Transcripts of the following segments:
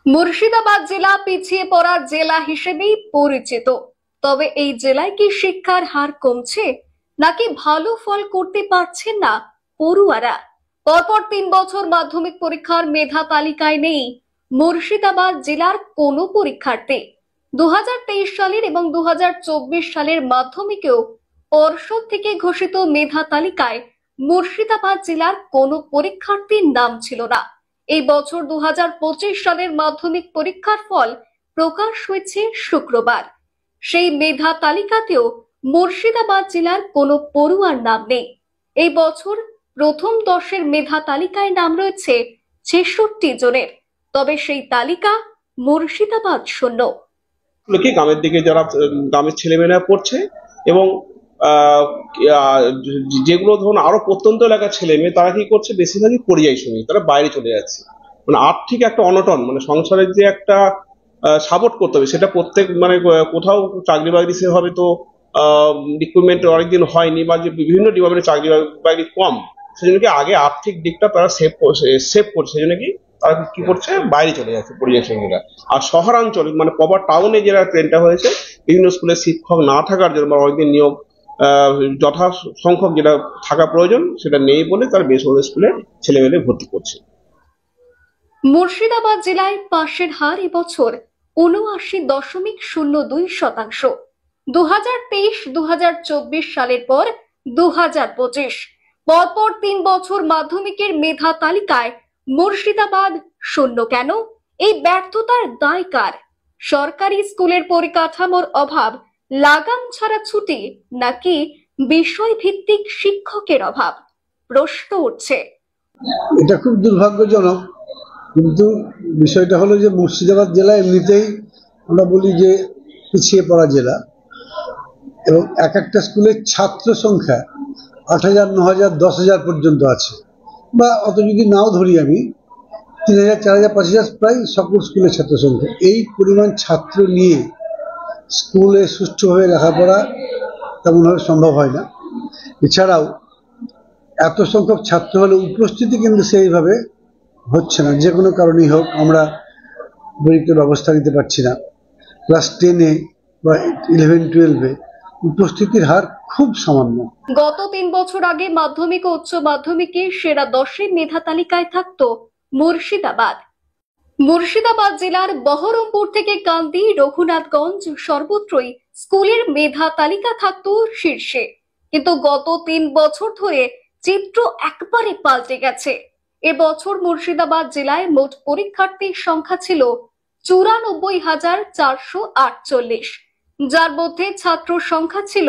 মুর্শিদাবাদ জেলা পিছিয়ে পড়া জেলা হিসেবেই পরিচিত। তবে এই জেলায় কি শিক্ষার হার কমছে নাকি ভালো ফল করতে পারছেন না পড়ুয়ারা? পরপর 3 বছর মাধ্যমিক পরীক্ষার মেধা তালিকায় নেই মুর্শিদাবাদ জেলার কোনো পরীক্ষার্থী। 2023 সালের এবং 2024 সালের মাধ্যমিকেও পর্ষদ থেকে ঘোষিত মেধা তালিকায় মুর্শিদাবাদ জেলার কোনো পরীক্ষার্থীর নাম ছিল না। এই বছর 2025 সালের মাধ্যমিক পরীক্ষার ফল প্রকাশ হয়েছে শুক্রবার। সেই মেধা তালিকাতেও মুর্শিদাবাদ জেলার কোনো পড়ুয়ার নাম নেই। এই বছর প্রথম 10 মেধা তালিকায় নাম রয়েছে 66 জনের, তবে সেই তালিকা মুর্শিদাবাদ শূন্য। গ্রামের দিকে যারা গ্রামের ছেলেমেয়েরা পড়ছে এবং যেগুলো ধরুন আরো প্রত্যন্ত এলাকার ছেলে মেয়ে তারা কি করছে, বেশিরভাগই পরিযায়ী শ্রমিক, তারা বাইরে চলে যাচ্ছে। মানে আর্থিক একটা অনটন, মানে সংসারের যে একটা সাপোর্ট করতে হবে সেটা প্রত্যেক মানে কোথাও চাকরি বাকরি সেভাবে তো রিক্রুটমেন্ট অনেকদিন হয়নি, বা যে বিভিন্ন ডিপার্টমেন্টে চাকরি বাকরি কম, সেজন্য কি আগে আর্থিক দিকটা তারা সেভ করছে, সেজন্য কি তারা কি করছে, বাইরে চলে যাচ্ছে পরিযায়ী শ্রমিকরা। আর শহরাঞ্চলে মানে প্রপার টাউনে যেটা ট্রেনটা হয়েছে, বিভিন্ন স্কুলে শিক্ষক না থাকার জন্য বা অনেকদিন নিয়োগ যথা সংখ্যক যেটা থাকা প্রয়োজন সেটা নেই বলে তারা বেসরকারি স্কুলে ছেলেমেয়েদের ভর্তি করছে। মুর্শিদাবাদ জেলায় পাশের হার এবছর ৭৯.০২%। 2023-2024 সালের পর 2025 পরপর 3 বছর মাধ্যমিকের মেধা তালিকায় মুর্শিদাবাদ শূন্য কেন? এই ব্যর্থতার দায় কার? সরকারি স্কুলের পরিকাঠামোর অভাব, লাগাম ছাড়া ছুটি, নাকি বিষয় ভিত্তিক শিক্ষকের অভাব? প্রশ্ন উঠছে। এটা খুব দুর্ভাগ্যজনক, কিন্তু বিষয়টা হলো যে মুর্শিদাবাদ জেলা এমনিতেই আমরা বলি যে পিছিয়ে পড়া জেলা, এবং এক একটা স্কুলের ছাত্র সংখ্যা ৮,০০০, ৯,০০০, ১০,০০০ পর্যন্ত আছে, বা অত যদি নাও ধরি আমি ৩,০০০, ৪,০০০, ৫,০০০ প্রায় সকল স্কুলের ছাত্র সংখ্যা। এই পরিমাণ ছাত্র নিয়ে স্কুলে সুষ্ঠুভাবে লেখাপড়া তেমনভাবে সম্ভব হয় না। এছাড়াও এত সংখ্যক ছাত্র হলে উপস্থিতি কিন্তু সেইভাবে হচ্ছে না, যে কোনো কারণেই হোক আমরা পরীক্ষার ব্যবস্থা নিতে পারছি না। ক্লাস 10-এ বা 11-12-এ উপস্থিতির হার খুব সামান্য। গত 3 বছর আগে মাধ্যমিক ও উচ্চ মাধ্যমিকে সেরা 10 মেধা তালিকায় থাকতো মুর্শিদাবাদ। মুর্শিদাবাদ জেলার বহরমপুর থেকে কান্দি, রঘুনাথগঞ্জ সর্বত্রই স্কুলের মেধা তালিকা থাকতো শীর্ষে। কিন্তু গত 3 বছর ধরে চিত্র একবারে পাল্টে গেছে। এবছর মুর্শিদাবাদ জেলায় মোট পরীক্ষার্থীর সংখ্যা ছিল ৯৪,৪৪৮, যার মধ্যে ছাত্র সংখ্যা ছিল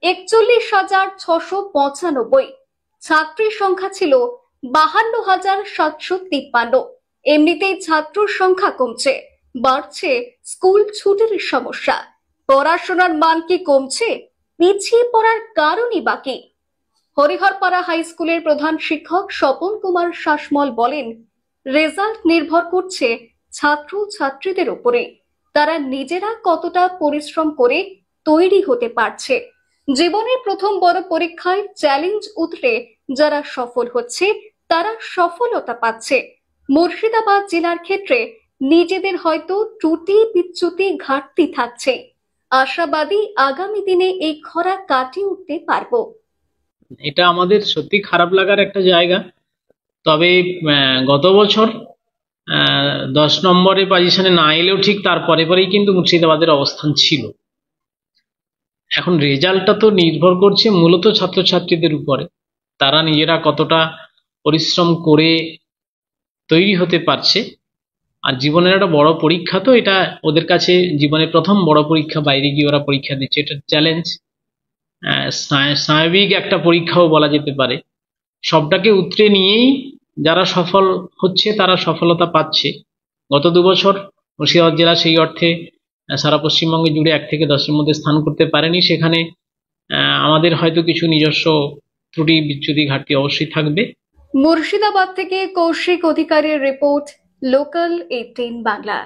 ৪১,৬৯৫, ছাত্রীর সংখ্যা ছিল ৫২,৭৫৩। এমনিতেই ছাত্র সংখ্যা কমছে, বাড়ছে স্কুল ছুটির সমস্যা। পড়াশোনার মান কি কমছে? পিছিয়ে পড়ার কারণই বাকি। হরিহরপাড়া হাই স্কুলের প্রধান শিক্ষক স্বপন কুমার শাসমল বলেন, রেজাল্ট নির্ভর করছে ছাত্র ছাত্রীদের উপরে, তারা নিজেরা কতটা পরিশ্রম করে তৈরি হতে পারছে। জীবনের প্রথম বড় পরীক্ষায় চ্যালেঞ্জ উতরে যারা সফল হচ্ছে তারা সফলতা পাচ্ছে। মুর্শিদাবাদ জেলার ক্ষেত্রে নিজেদের হয়তো ত্রুটি বিচ্যুতি ঘাটতি থাকছে। আশাবাদী আগামী দিনে এই খরা কাটিয়ে উঠতে পারবো। এটা আমাদের সত্যি খারাপ লাগার একটা জায়গা। তবে গত বছর 10 নম্বরে পজিশনে না এলেও ঠিক তারপরেই কিন্তু মুর্শিদাবাদের অবস্থান ছিল। এখন রেজাল্টটা তো নির্ভর করছে মূলত ছাত্রছাত্রীদের উপরে, তারা নিজেরা কতটা পরিশ্রম করে তৈরি হতে পারছে। আর জীবনের একটা বড় পরীক্ষা, তো এটা ওদের কাছে জীবনের প্রথম বড় পরীক্ষা, বাইরে গিয়ে ওরা পরীক্ষা দিচ্ছে, এটা চ্যালেঞ্জ, স্বাভাবিক একটা পরীক্ষাও বলা যেতে পারে। সবটাকে উতরে নিয়েই যারা সফল হচ্ছে তারা সফলতা পাচ্ছে। গত 2 বছর মুর্শিদাবাদ জেলা সেই অর্থে সারা পশ্চিমবঙ্গে জুড়ে 1 থেকে 10-এর মধ্যে স্থান করতে পারেনি। সেখানে আমাদের হয়তো কিছু নিজস্ব ত্রুটি বিচ্যুতি ঘাটতি অবশ্যই থাকবে। মুর্শিদাবাদ থেকে কৌশিক অধিকারীর রিপোর্ট, লোকাল 18 বাংলা।